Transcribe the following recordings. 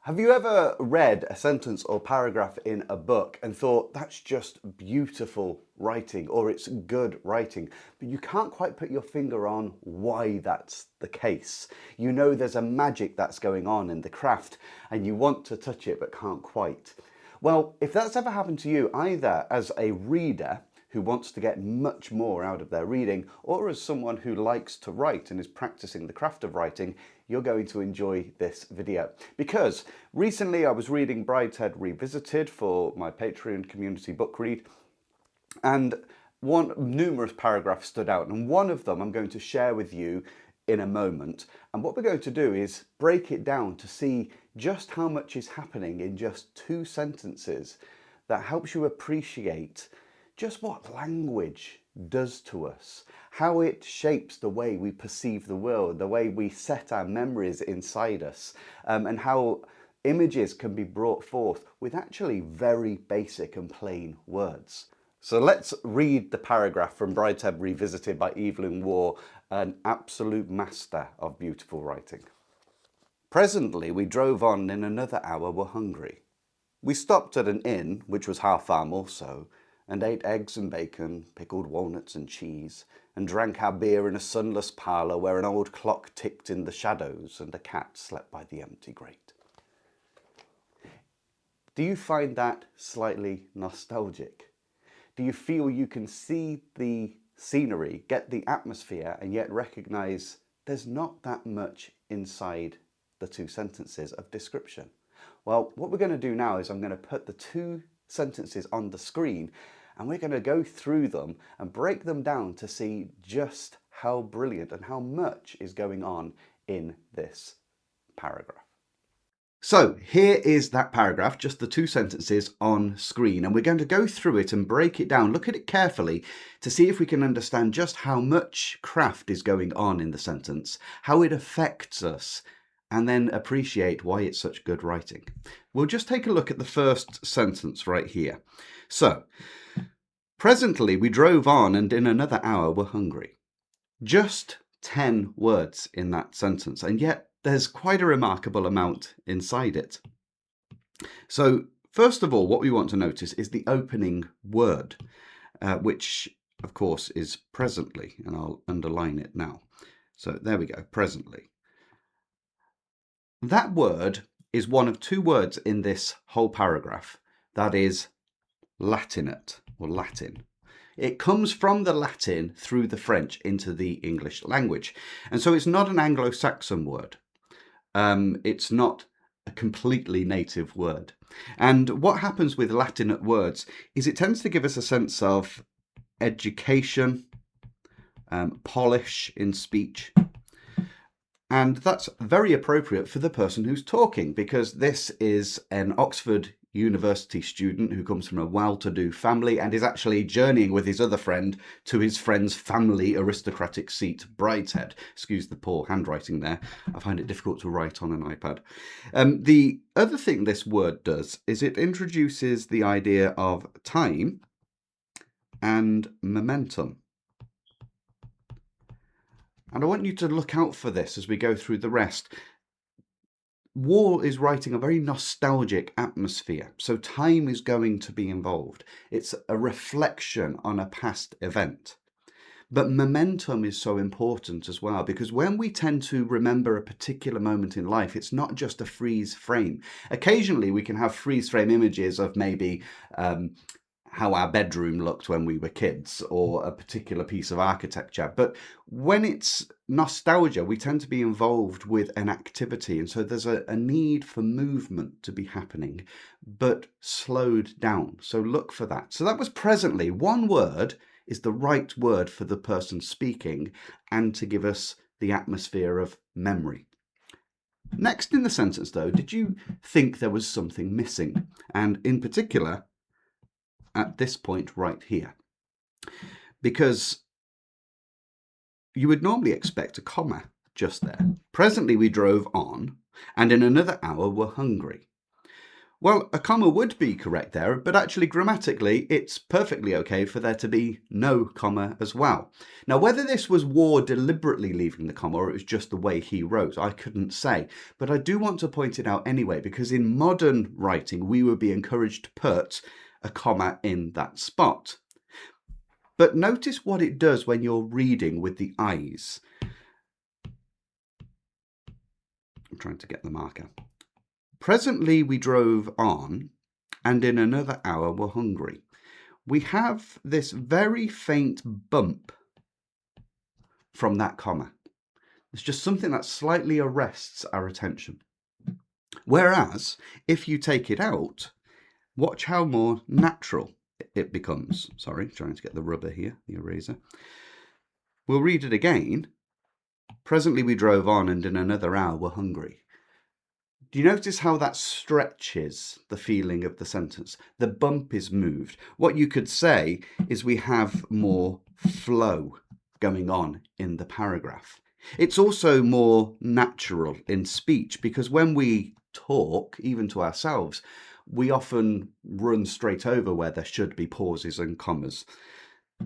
Have you ever read a sentence or paragraph in a book and thought, that's just beautiful writing, or it's good writing, but you can't quite put your finger on why that's the case? You know there's a magic that's going on in the craft and you want to touch it but can't quite. Well, if that's ever happened to you, either as a reader who wants to get much more out of their reading, or as someone who likes to write and is practicing the craft of writing, you're going to enjoy this video. Because recently I was reading Brideshead Revisited for my Patreon community book read, and numerous paragraphs stood out, and one of them I'm going to share with you in a moment. And what we're going to do is break it down to see just how much is happening in just 2 sentences that helps you appreciate just what language does to us, how it shapes the way we perceive the world, the way we set our memories inside us, and how images can be brought forth with actually very basic and plain words. So let's read the paragraph from Brideshead Revisited by Evelyn Waugh, an absolute master of beautiful writing. Presently we drove on, in another hour were hungry. We stopped at an inn, which was half farm also, and ate eggs and bacon, pickled walnuts and cheese, and drank our beer in a sunless parlour where an old clock ticked in the shadows and a cat slept by the empty grate. Do you find that slightly nostalgic? Do you feel you can see the scenery, get the atmosphere, and yet recognise there's not that much inside the 2 sentences of description? Well, what we're going to do now is I'm going to put the 2 sentences on the screen and we're going to go through them and break them down to see just how brilliant and how much is going on in this paragraph. So here is that paragraph, just the 2 sentences on screen, and we're going to go through it and break it down, look at it carefully to see if we can understand just how much craft is going on in the sentence, how it affects us, and then appreciate why it's such good writing. We'll just take a look at the first sentence right here. So, presently we drove on and in another hour were hungry. Just 10 words in that sentence, and yet there's quite a remarkable amount inside it. So, first of all, what we want to notice is the opening word, which of course is presently, and I'll underline it now. So there we go, presently. That word is one of 2 words in this whole paragraph that is Latinate, or Latin. It comes from the Latin through the French into the English language. And so it's not an Anglo Saxon word. It's not a completely native word. And what happens with Latinate words is it tends to give us a sense of education, polish in speech. And that's very appropriate for the person who's talking, because this is an Oxford University student who comes from a well-to-do family and is actually journeying with his other friend to his friend's family aristocratic seat, Brideshead. Excuse the poor handwriting there. I find it difficult to write on an iPad. The other thing this word does is it introduces the idea of time and momentum. And I want you to look out for this as we go through the rest. Waugh is writing a very nostalgic atmosphere, so time is going to be involved. It's a reflection on a past event. But momentum is so important as well, because when we tend to remember a particular moment in life, it's not just a freeze frame. Occasionally we can have freeze frame images of maybe how our bedroom looked when we were kids, or a particular piece of architecture. But when it's nostalgia, we tend to be involved with an activity. And so there's a need for movement to be happening, but slowed down. So look for that. So that was presently. One word is the right word for the person speaking and to give us the atmosphere of memory. Next in the sentence, though, did you think there was something missing? And in particular, at this point right here, because you would normally expect a comma just there. Presently we drove on, and in another hour were hungry. Well, a comma would be correct there, but actually grammatically, it's perfectly okay for there to be no comma as well. Now, whether this was Waugh deliberately leaving the comma or it was just the way he wrote, I couldn't say. But I do want to point it out anyway, because in modern writing, we would be encouraged to put a comma in that spot. But notice what it does when you're reading with the eyes. I'm trying to get the marker. Presently we drove on, and in another hour were hungry. We have this very faint bump from that comma. It's just something that slightly arrests our attention. Whereas, if you take it out, watch how more natural it becomes. Sorry, trying to get the rubber here, the eraser. We'll read it again. Presently we drove on, and in another hour were hungry. Do you notice how that stretches the feeling of the sentence? The bump is moved. What you could say is we have more flow going on in the paragraph. It's also more natural in speech, because when we talk, even to ourselves, we often run straight over where there should be pauses and commas.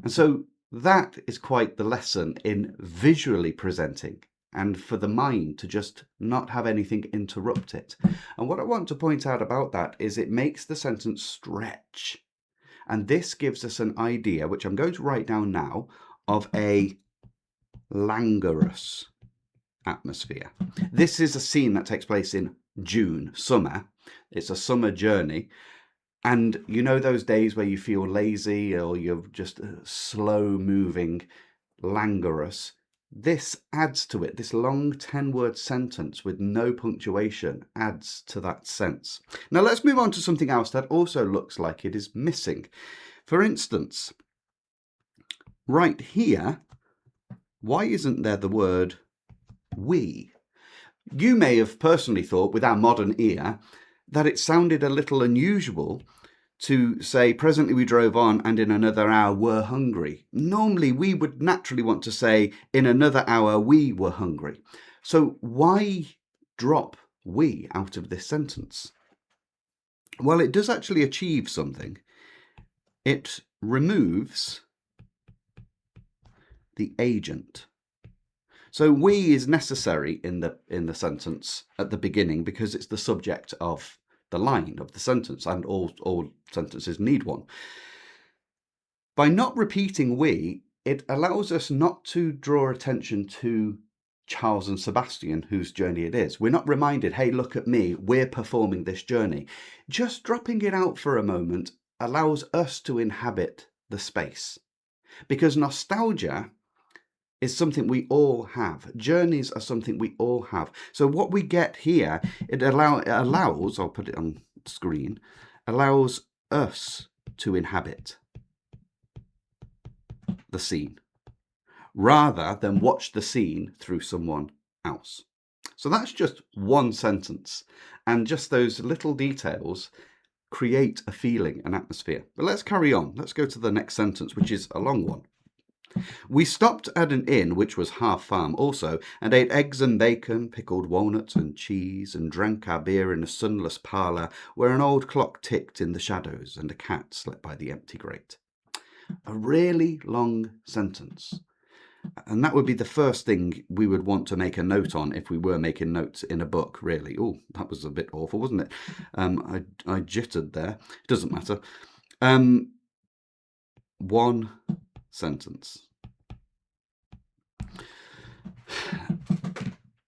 And so that is quite the lesson in visually presenting, and for the mind to just not have anything interrupt it. And what I want to point out about that is it makes the sentence stretch. And this gives us an idea, which I'm going to write down now, of a languorous atmosphere. This is a scene that takes place in June, summer. It's a summer journey. And you know those days where you feel lazy or you're just slow moving, languorous? This adds to it. This long 10-word sentence with no punctuation adds to that sense. Now let's move on to something else that also looks like it is missing. For instance, right here, why isn't there the word we? You may have personally thought, with our modern ear, that it sounded a little unusual to say, presently we drove on, and in another hour were hungry. Normally, we would naturally want to say, in another hour we were hungry. So why drop we out of this sentence? Well, it does actually achieve something. It removes the agent. So we is necessary in the sentence at the beginning because it's the subject of the line of the sentence, and all sentences need one. By not repeating we, it allows us not to draw attention to Charles and Sebastian, whose journey it is. We're not reminded, hey, look at me, we're performing this journey. Just dropping it out for a moment allows us to inhabit the space, because nostalgia is something we all have. Journeys are something we all have. So what we get here, it allows, I'll put it on screen, allows us to inhabit the scene rather than watch the scene through someone else. So that's just one sentence, and just those little details create a feeling, an atmosphere. But let's carry on. Let's go to the next sentence, which is a long one. We stopped at an inn which was half farm also, and ate eggs and bacon, pickled walnuts and cheese, and drank our beer in a sunless parlour where an old clock ticked in the shadows and a cat slept by the empty grate. A really long sentence. And that would be the first thing we would want to make a note on if we were making notes in a book, really. Oh, that was a bit awful, wasn't it? I jittered there. It doesn't matter. One sentence.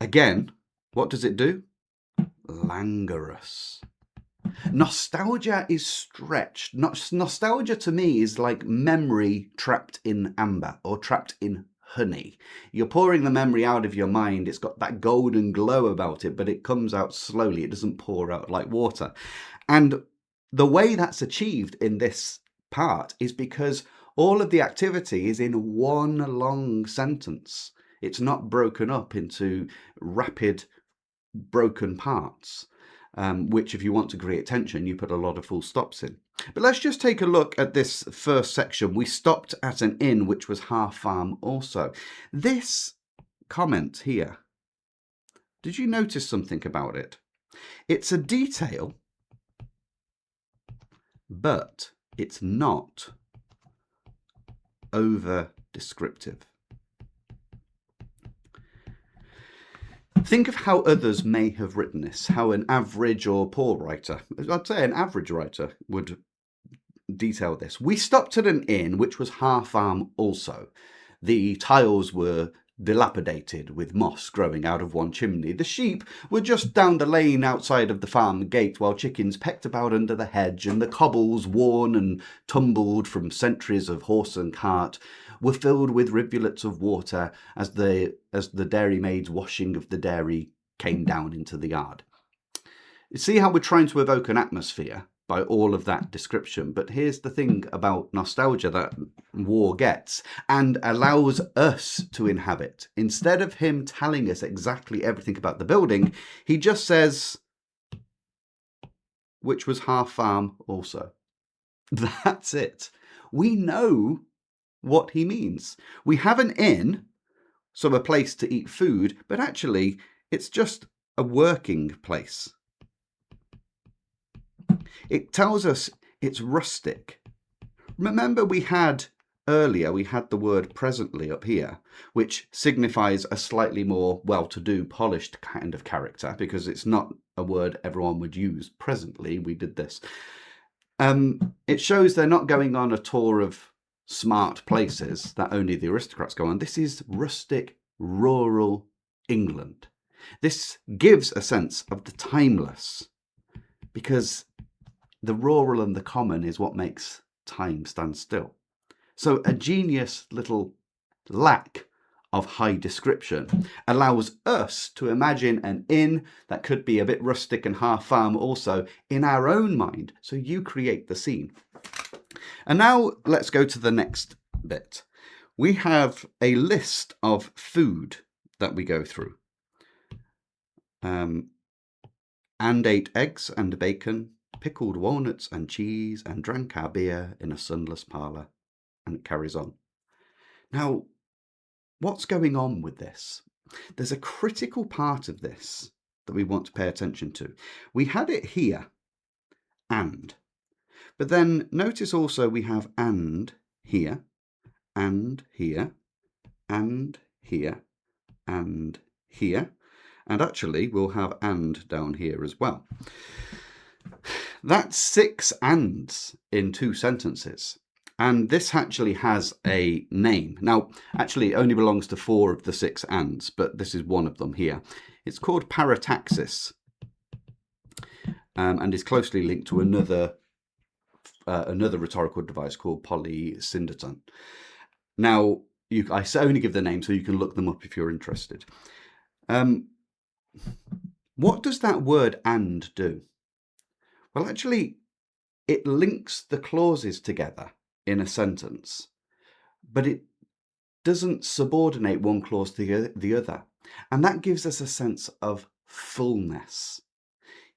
Again, what does it do? Languorous. Nostalgia is stretched. Nostalgia to me is like memory trapped in amber or trapped in honey. You're pouring the memory out of your mind. It's got that golden glow about it, but it comes out slowly. It doesn't pour out like water. And the way that's achieved in this part is because all of the activity is in one long sentence. It's not broken up into rapid, broken parts, which if you want to create tension, you put a lot of full stops in. But let's just take a look at this first section. We stopped at an inn which was half farm also. This comment here, did you notice something about it? It's a detail but it's not over descriptive. Think of how others may have written this, how an average or poor writer, I'd say an average writer, would detail this. We stopped at an inn which was half farm also. The tiles were dilapidated with moss growing out of one chimney. The sheep were just down the lane outside of the farm gate, while chickens pecked about under the hedge, and the cobbles, worn and tumbled from centuries of horse and cart, were filled with rivulets of water as the dairymaid's washing of the dairy came down into the yard. See how we're trying to evoke an atmosphere by all of that description, but here's the thing about nostalgia that Waugh gets and allows us to inhabit. Instead of him telling us exactly everything about the building, he just says, which was half farm also. That's it. We know what he means. We have an inn, so a place to eat food, but actually it's just a working place. It tells us it's rustic. Remember we had the word presently up here, which signifies a slightly more well-to-do, polished kind of character, because it's not a word everyone would use. Presently, we did this. It shows they're not going on a tour of smart places that only the aristocrats go on. This is rustic, rural England. This gives a sense of the timeless, because the rural and the common is what makes time stand still. So a genius little lack of high description allows us to imagine an inn that could be a bit rustic and half farm also in our own mind. So you create the scene. And now let's go to the next bit. We have a list of food that we go through. And ate eggs and bacon, pickled walnuts and cheese, and drank our beer in a sunless parlour. And it carries on. Now, what's going on with this? There's a critical part of this that we want to pay attention to. We had it here, and. But then notice also we have and here, and here, and here, and here. And actually, we'll have and down here as well. That's 6 ands in 2 sentences. And this actually has a name. Now, actually, it only belongs to 4 of the 6 ands, but this is one of them here. It's called parataxis, and is closely linked to another rhetorical device called polysyndeton. Now, I only give the name so you can look them up if you're interested. What does that word and do? Well, actually, it links the clauses together in a sentence, but it doesn't subordinate one clause to the other. And that gives us a sense of fullness.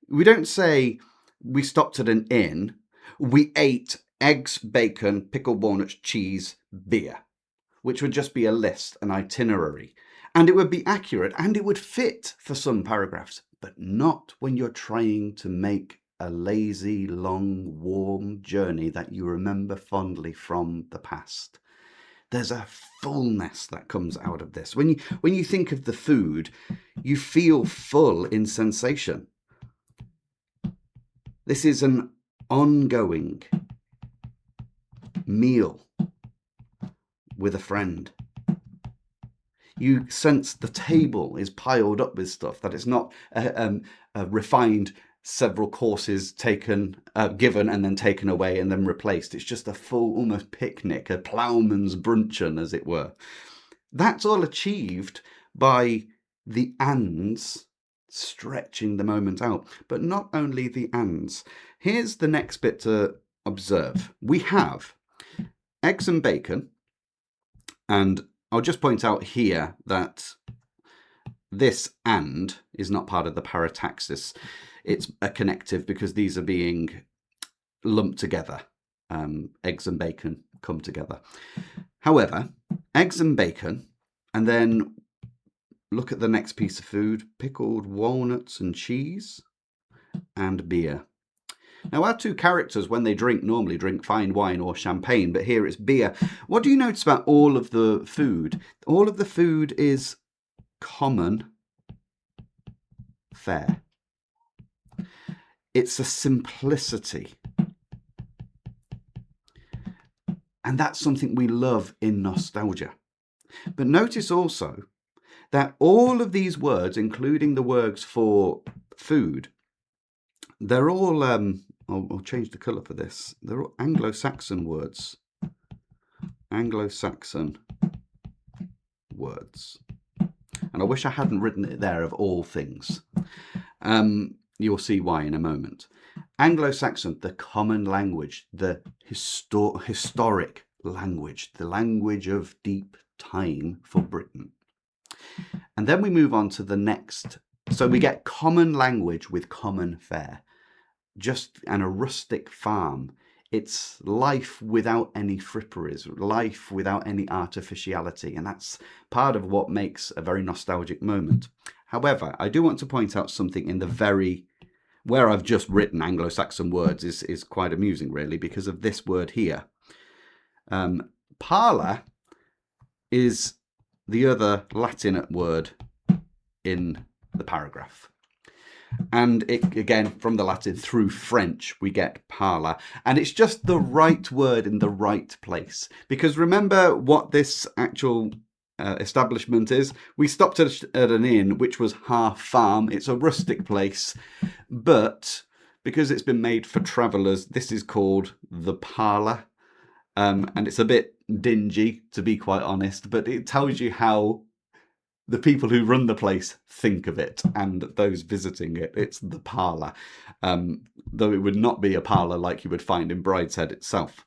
We don't say we stopped at an inn, we ate eggs, bacon, pickled walnuts, cheese, beer, which would just be a list, an itinerary. And it would be accurate and it would fit for some paragraphs, but not when you're trying to make a lazy, long, warm journey that you remember fondly from the past. There's a fullness that comes out of this. When you think of the food, you feel full in sensation. This is an ongoing meal with a friend. You sense the table is piled up with stuff, that it's not a refined several courses given and then taken away and then replaced. It's just a full, almost picnic, a ploughman's bruncheon, as it were. That's all achieved by the ands stretching the moment out. But not only the ands. Here's the next bit to observe. We have eggs and bacon, and I'll just point out here that this and is not part of the parataxis. It's a connective because these are being lumped together. Eggs and bacon come together. However, eggs and bacon, and then look at the next piece of food, pickled walnuts and cheese and beer. Now, our two characters, when they drink, normally drink fine wine or champagne, but here it's beer. What do you notice about all of the food? All of the food is common fare. It's a simplicity. And that's something we love in nostalgia. But notice also that all of these words, including the words for food, they're all, I'll change the colour for this, they're all Anglo Saxon words. Anglo Saxon words. And I wish I hadn't written it there, of all things. You'll see why in a moment. Anglo Saxon, the common language, the historic language, the language of deep time for Britain. And then we move on to the next. So we get common language with common fare, and a rustic farm. It's life without any fripperies, life without any artificiality. And that's part of what makes a very nostalgic moment. However, I do want to point out something in where I've just written Anglo-Saxon words is quite amusing, really, because of this word here. Parlour is the other Latin word in the paragraph. And it, again, from the Latin through French, we get parlour. And it's just the right word in the right place. Because remember what this actual establishment is? We stopped at an inn, which was half farm. It's a rustic place. But because it's been made for travellers, this is called the parlour. And it's a bit dingy, to be quite honest. But it tells you how the people who run the place think of it, and those visiting it. It's the parlour, though it would not be a parlour like you would find in Brideshead itself.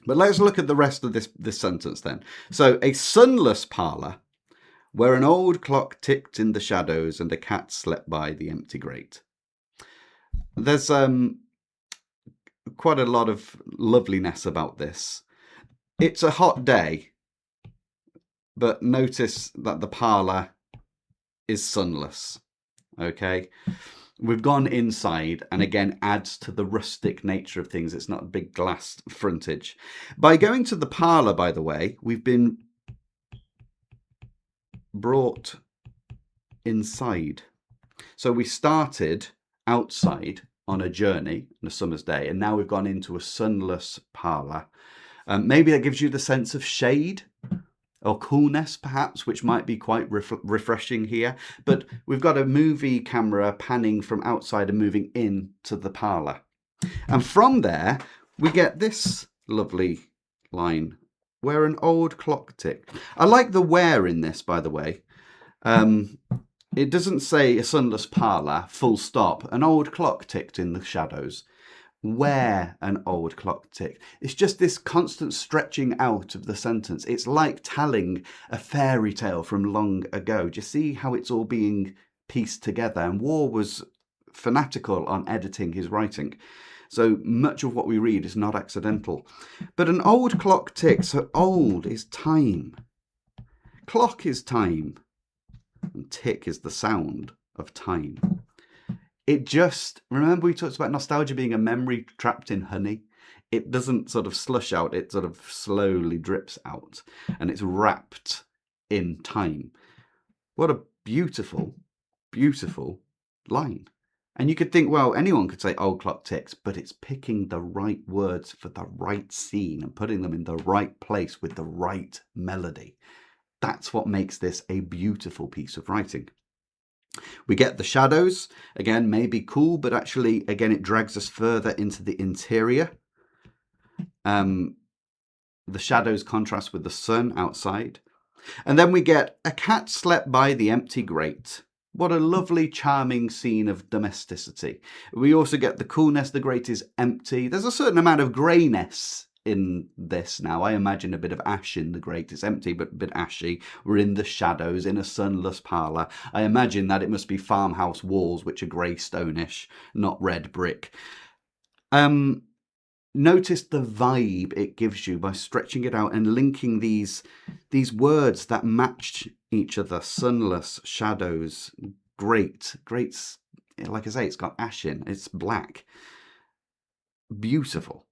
But let's look at the rest of this sentence then. So, a sunless parlour, where an old clock ticked in the shadows and a cat slept by the empty grate. There's quite a lot of loveliness about this. It's a hot day, but notice that the parlour is sunless, okay? We've gone inside, and again adds to the rustic nature of things. It's not a big glass frontage. By going to the parlour, by the way, we've been brought inside. So we started outside on a journey on a summer's day, and now we've gone into a sunless parlour. Maybe that gives you the sense of shade or coolness, perhaps, which might be quite refreshing here. But we've got a movie camera panning from outside and moving into the parlour. And from there, we get this lovely line, where an old clock ticked. I like the where in this, by the way. It doesn't say a sunless parlour, full stop. An old clock ticked in the shadows. Where an old clock ticked. It's just this constant stretching out of the sentence. It's like telling a fairy tale from long ago. Do you see how it's all being pieced together? And Waugh was fanatical on editing his writing. So much of what we read is not accidental. But an old clock ticks. So old is time. Clock is time. And tick is the sound of time. It just, remember we talked about nostalgia being a memory trapped in honey? It doesn't sort of slush out, it sort of slowly drips out, and it's wrapped in time. What a beautiful, beautiful line. And you could think, well, anyone could say old clock ticks, but it's picking the right words for the right scene and putting them in the right place with the right melody. That's what makes this a beautiful piece of writing. We get the shadows, again, maybe cool, but actually, again, it drags us further into the interior. The shadows contrast with the sun outside. And then we get a cat slept by the empty grate. What a lovely, charming scene of domesticity. We also get the coolness. The grate is empty. There's a certain amount of greyness in this now. I imagine a bit of ash in the grate. It's empty, but a bit ashy. We're in the shadows, in a sunless parlour. I imagine that it must be farmhouse walls, which are grey stonish, not red brick. Notice the vibe it gives you by stretching it out and linking these words that match each other. Sunless, shadows, grate. Grate's, like I say, it's got ash in. It's black. beautiful.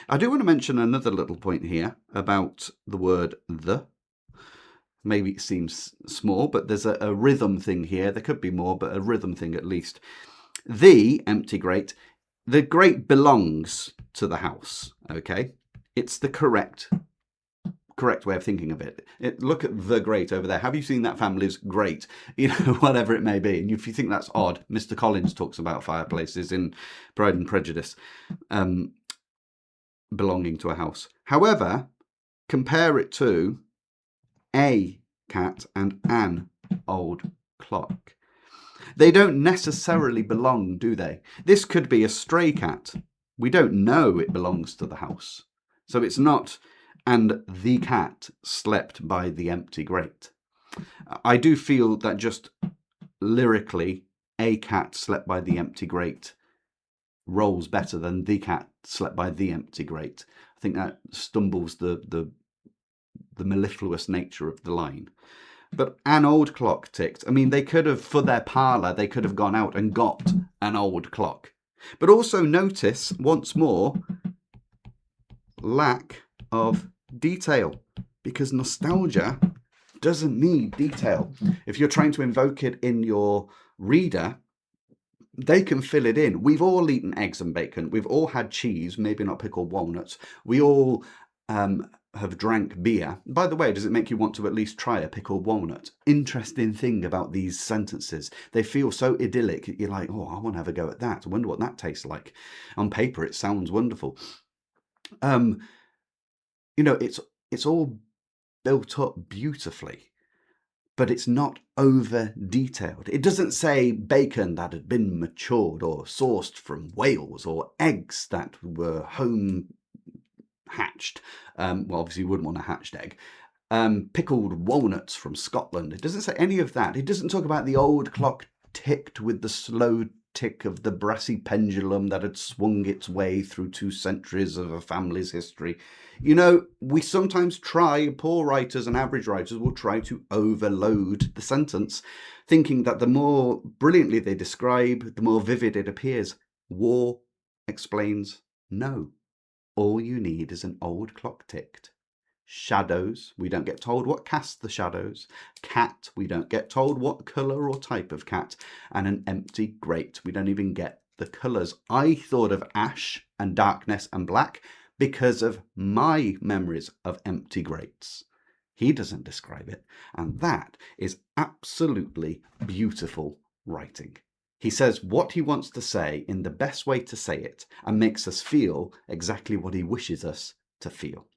I do want to mention another little point here about the word the. Maybe it seems small, but there's a rhythm thing here. There could be more, but a rhythm thing at least. The empty grate, the grate belongs to the house, okay? It's the correct way of thinking of it. Look at the grate over there. Have you seen that family's grate? You know, whatever it may be. And if you think that's odd, Mr. Collins talks about fireplaces in Pride and Prejudice belonging to a house. However, compare it to a cat and an old clock. They don't necessarily belong, do they? This could be a stray cat. We don't know it belongs to the house. So it's not, and the cat slept by the empty grate. I do feel that just lyrically, a cat slept by the empty grate rolls better than the cat slept by the empty grate. I think that stumbles the mellifluous nature of the line. But an old clock ticked. I mean, they could have, for their parlour, they could have gone out and got an old clock. But also notice, once more, lack of detail. Because nostalgia doesn't need detail. If you're trying to invoke it in your reader, they can fill it in. We've all eaten eggs and bacon. We've all had cheese, maybe not pickled walnuts. We all have drank beer. By the way, does it make you want to at least try a pickled walnut? Interesting thing about these sentences. They feel so idyllic. You're like, oh, I want to have a go at that. I wonder what that tastes like. On paper, it sounds wonderful. You know, it's all built up beautifully, but it's not over detailed. It doesn't say bacon that had been matured or sourced from Wales, or eggs that were home hatched. Well, obviously you wouldn't want a hatched egg. Pickled walnuts from Scotland. It doesn't say any of that. It doesn't talk about the old clock ticked with the slow tick of the brassy pendulum that had swung its way through 2 centuries of a family's history. You know, we sometimes try, poor writers and average writers will try to overload the sentence, thinking that the more brilliantly they describe, the more vivid it appears. Waugh explains no. All you need is an old clock ticked. Shadows, we don't get told what casts the shadows. Cat, we don't get told what colour or type of cat. And an empty grate, we don't even get the colours. I thought of ash and darkness and black because of my memories of empty grates. He doesn't describe it, and that is absolutely beautiful writing. He says what he wants to say in the best way to say it and makes us feel exactly what he wishes us to feel.